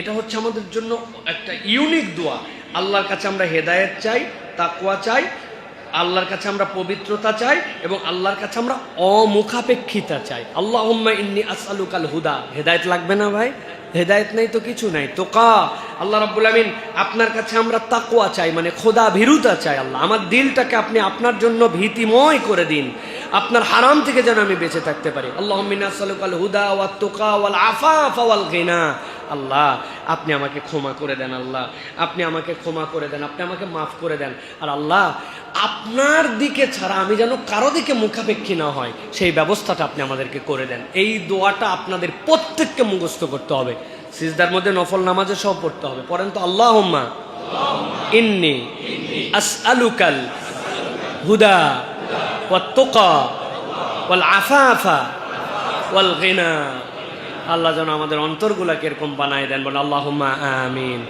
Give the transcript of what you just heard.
এটা হচ্ছে আমাদের জন্য একটা ইউনিক দোয়া। আল্লাহর কাছে আমরা হেদায়েত চাই, তাকওয়া চাই, আল্লাহর কাছে আমরা পবিত্রতা চাই এবং আল্লাহর কাছে আমরা অমুখাপেক্ষিতা চাই। আল্লাহুম্মা ইন্নী আসআলুকাল হুদা। হেদায়েত লাগবে না ভাই? হেদায়েত নেই তো কিছু নাই। তোকা আল্লাহ রাব্বুল আমিন আপনার কাছে আমরা তাকওয়া চাই, মানে খোদা ভীরুতা চাই। আল্লাহ আমার দিলটাকে আপনি আপনার জন্য ভীতিময় করে দিন, আপনার হারাম থেকে যেন আমি বেঁচে থাকতে পারি। আল্লাহুম্মা ইন্নী আসআলুকাল হুদা ওয়াত তুকা ওয়াল আফাফা ওয়াল গিনা। আল্লাহ আপনি আমাকে ক্ষমা করে দেন, আল্লাহ আপনি আমাকে ক্ষমা করে দেন, আপনি আমাকে মাফ করে দেন। আর আল্লাহ আপনার দিকে ছাড়া আমি যেন কারো দিকে মুখাপেক্ষী না হয়, সেই ব্যবস্থাটা আপনি আমাদেরকে করে দেন। এই দোয়াটা আপনাদের প্রত্যেককে মুখস্থ করতে হবে, সিজদার মধ্যে নফল নামাজে সব পড়তে হবে। পড়েন তো, আল্লাহুম্মা ইন্নী আসআলুকাল হুদা ওয়াত তুকা ওয়াল আফাফা ওয়াল গিনা। আল্লাহ যেন আমাদের অন্তরগুলাকে এরকম বানায় দেন। বলে আল্লাহুম্মা আমিন।